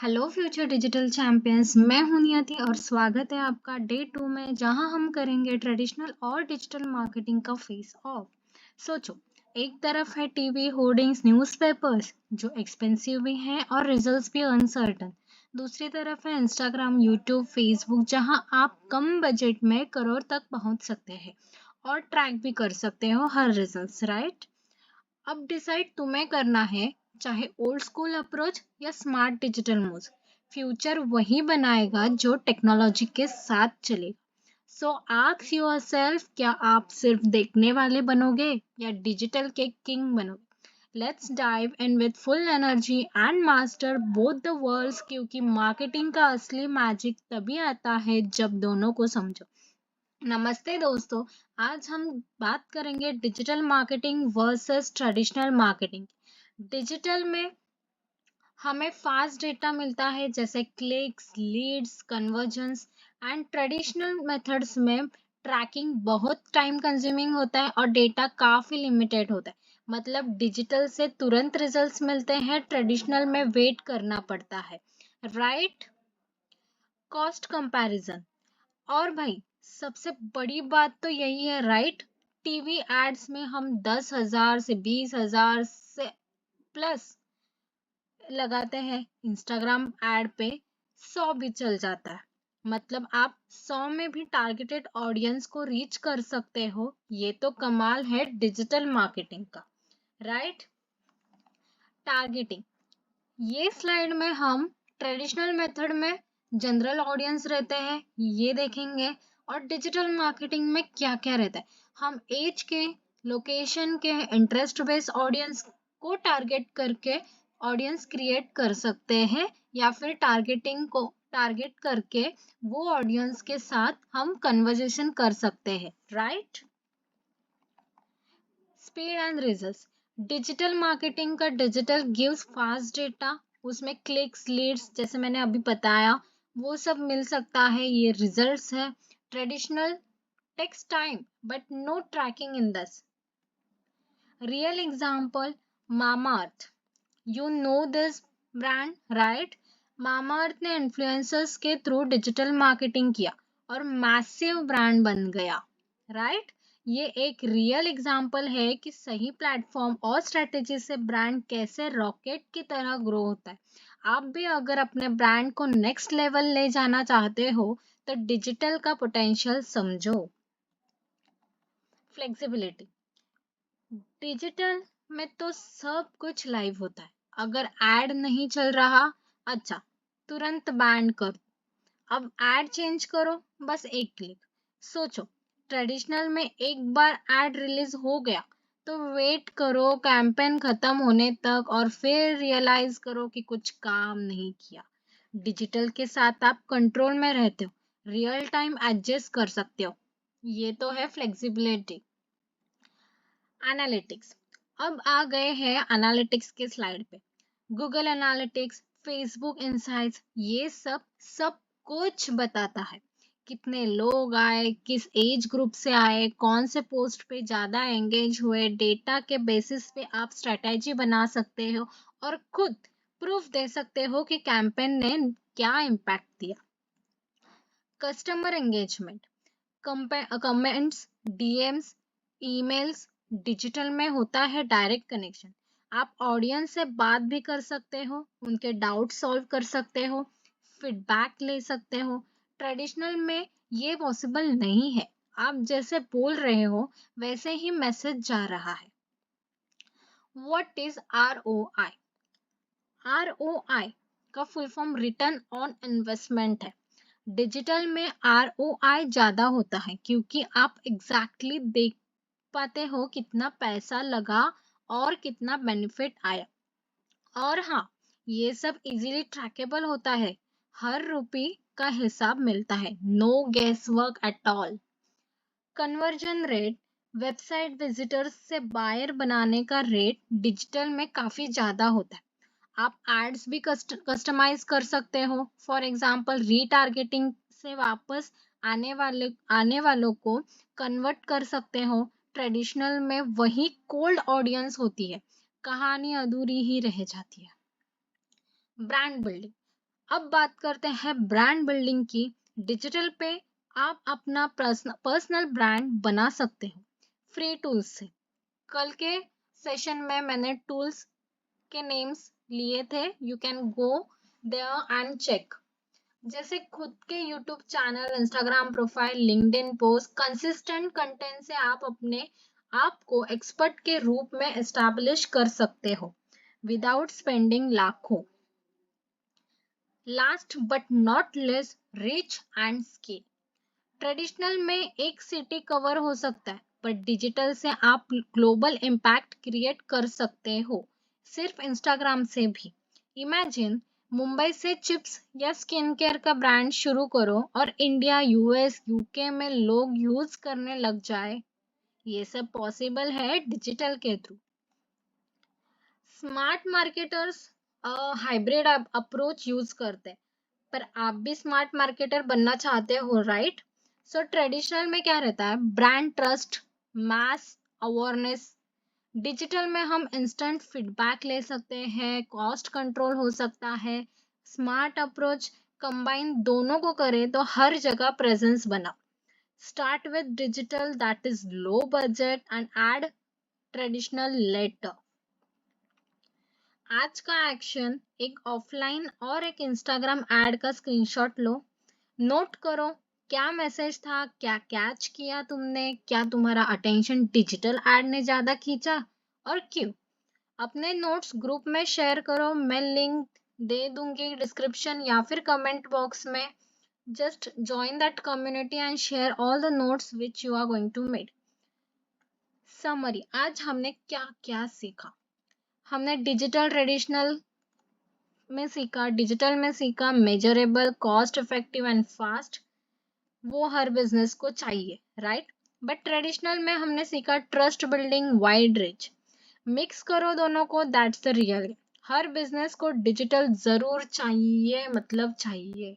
Hello future digital champions. मैं हूं नियति और स्वागत है आपका डे 2 में, जहां हम करेंगे ट्रेडिशनल और डिजिटल मार्केटिंग का फेस ऑफ। सोचो, एक तरफ है टीवी होर्डिंग्स, न्यूज़पेपर्स जो एक्सपेंसिव भी हैं और रिजल्ट्स भी अनसर्टन। दूसरी तरफ है इंस्टाग्राम, यूट्यूब, फेसबुक, जहां आप कम बजट में करोड़ तक पहुंच सकते हैं और ट्रैक भी कर सकते हो हर रिजल्ट्स, राइट? अब डिसाइड तुम्हें करना है, चाहे ओल्ड स्कूल अप्रोच या स्मार्ट डिजिटल मूव्स। फ्यूचर वही बनाएगा जो टेक्नोलॉजी के साथ चले। सो आस्क योरसेल्फ, क्या आप सिर्फ देखने वाले बनोगे या डिजिटल के किंग बनोगे? Let's dive in with full energy and master both the worlds, क्योंकि मार्केटिंग का असली मैजिक तभी आता है जब दोनों को समझो। नमस्ते दोस्तों, आज हम बात करेंगे digital marketing versus traditional marketing. Digital में हमें फास्ट डेटा मिलता है, जैसे clicks, leads, conversions. And traditional methods में ट्रैकिंग बहुत टाइम कंज्यूमिंग होता है और डेटा काफी लिमिटेड होता है। मतलब डिजिटल से तुरंत रिजल्ट्स मिलते हैं, ट्रेडिशनल में वेट करना पड़ता है, राइट? Cost comparison. और भाई, सबसे बड़ी बात तो यही है, राइट? टीवी एड्स में हम 10,000 से 20,000 से प्लस लगाते हैं, इंस्टाग्राम एड पे 100 भी चल जाता है। मतलब आप 100 में भी टारगेटेड ऑडियंस को रीच कर सकते हो। ये तो कमाल है डिजिटल मार्केटिंग का, राइट? टारगेटिंग। ये स्लाइड में हम ट्रेडिशनल मेथड में जनरल ऑडियंस रहते हैं, ये देखेंगे। और डिजिटल मार्केटिंग में क्या क्या रहता है, हम एज के, लोकेशन के, इंटरेस्ट बेस्ड ऑडियंस को टारगेट करके ऑडियंस क्रिएट कर सकते हैं, या फिर टारगेटिंग को टारगेट करके वो ऑडियंस के साथ हम कन्वर्जेशन कर सकते हैं, right? Speed and results. Digital marketing का डिजिटल गिव्स फास्ट डेटा, उसमें क्लिक्स, लीड्स, जैसे मैंने अभी बताया, वो सब मिल सकता है, ये रिजल्ट्स है। Traditional takes time but no tracking in this. Real example, Mamaearth. You know this brand, right? Mamaearth ने इन्फ्लुएंसर्स के थ्रू डिजिटल मार्केटिंग किया और मैसिव ब्रांड बन गया, राइट? ये एक रियल एग्जांपल है कि सही प्लेटफॉर्म और स्ट्रेटेजी से ब्रांड कैसे रॉकेट की तरह ग्रो होता है। आप भी अगर अपने ब्रांड को नेक्स्ट लेवल ले जाना चाहते हो तो डिजिटल का पोटेंशियल समझो। फ्लेक्सिबिलिटी। डिजिटल में तो सब कुछ लाइव होता है। अगर एड नहीं चल रहा, अच्छा, तुरंत बैंड कर। अब एड चेंज करो, बस एक क्लिक। सोचो, ट्रेडिशनल में एक बार एड रिलीज हो गया तो वेट करो कैंपेन खत्म होने तक और फिर रियलाइज करो कि कुछ काम नहीं किया। डिजिटल के साथ आप कंट्रोल में रहते हो, रियल टाइम एडजस्ट कर सकते हो। ये तो है फ्लेक्सिबिलिटी। एनालिटिक्स। अब आ गए हैं एनालिटिक्स के स्लाइड पे। गूगल एनालिटिक्स, फेसबुक इंसाइट्स, ये सब कुछ बताता है। कितने लोग आए, किस एज ग्रुप से आए, कौन से पोस्ट पे ज्यादा एंगेज हुए। डेटा के बेसिस पे आप स्ट्रेटेजी बना सकते हो और खुद प्रूफ दे सकते हो कि कैंपेन ने क्या इम्पैक्ट दिया। Customer engagement. Comments, DMs, emails. Digital में होता है डायरेक्ट कनेक्शन। आप ऑडियंस से बात भी कर सकते हो, उनके डाउट सॉल्व कर सकते हो, फीडबैक ले सकते हो। ट्रेडिशनल में ये पॉसिबल नहीं है। आप जैसे बोल रहे हो वैसे ही मैसेज जा रहा है। What is ROI? ROI का full form return on investment है। डिजिटल में ROI ज्यादा होता है क्योंकि आप एग्जैक्टली देख पाते हो कितना पैसा लगा और कितना बेनिफिट आया। और हाँ, ये सब इजीली ट्रैकेबल होता है, हर रुपए का हिसाब मिलता है, no guess work at all. Conversion rate. Website visitors से बायर बनाने का रेट डिजिटल में काफी ज्यादा होता है। आप एड्स भी कस्टमाइज कर सकते हो, फॉर एग्जांपल रीटारगेटिंग से वापस आने वालों को कन्वर्ट कर सकते हो। ट्रेडिशनल में वही कोल्ड ऑडियंस होती है, कहानी अधूरी ही रह जाती है। Brand building. अब बात करते हैं ब्रांड बिल्डिंग की। डिजिटल पे आप अपना पर्सनल ब्रांड बना सकते हो फ्री टूल्स से। कल के सेशन में मैंने टूल्स के नेम्स लिए थे, you can go there and check. जैसे खुद के YouTube channel, Instagram profile, LinkedIn post, consistent content से आप अपने आप को एक्सपर्ट के रूप में एस्टैब्लिश कर सकते हो विदाउट स्पेंडिंग लाखों। Last but not less, reach and scale. Traditional में एक सिटी कवर हो सकता है, पर डिजिटल से आप ग्लोबल इम्पैक्ट क्रिएट कर सकते हो, सिर्फ इंस्टाग्राम से भी। इमेजिन मुंबई से चिप्स या स्किन केयर का ब्रांड शुरू करो और इंडिया, यूएस, यूके में लोग यूज करने लग जाए। ये सब पॉसिबल है डिजिटल के through. Smart marketers hybrid approach use करते हैं, पर आप भी स्मार्ट मार्केटर बनना चाहते हो, राइट? सो ट्रेडिशनल में क्या रहता है? ब्रांड ट्रस्ट, मास अवेयरनेस। डिजिटल में हम इंस्टेंट फीडबैक ले सकते हैं, कॉस्ट कंट्रोल हो सकता है। स्मार्ट अप्रोच कंबाइन दोनों को करे तो हर जगह प्रेजेंस बना। Start with digital that is low budget and add traditional later. आज का एक्शन, एक ऑफलाइन और एक इंस्टाग्राम एड का स्क्रीनशॉट लो। नोट करो क्या मैसेज था, क्या कैच किया तुमने, क्या तुम्हारा अटेंशन डिजिटल एड ने ज्यादा खींचा और क्यों। अपने नोट्स ग्रुप में शेयर करो, मैं लिंक दे दूंगी डिस्क्रिप्शन या फिर कमेंट बॉक्स में। Just join that community and share all the notes which you are going to make. Summary, आज हमने क्या क्या सीखा? हमने डिजिटल में सीखा measurable, cost effective and fast. वो हर बिजनेस को चाहिए, राइट? बट ट्रेडिशनल में हमने सीखा trust building, wide reach. Mix करो दोनों को, that's the real. Her business को डिजिटल जरूर चाहिए, मतलब चाहिए।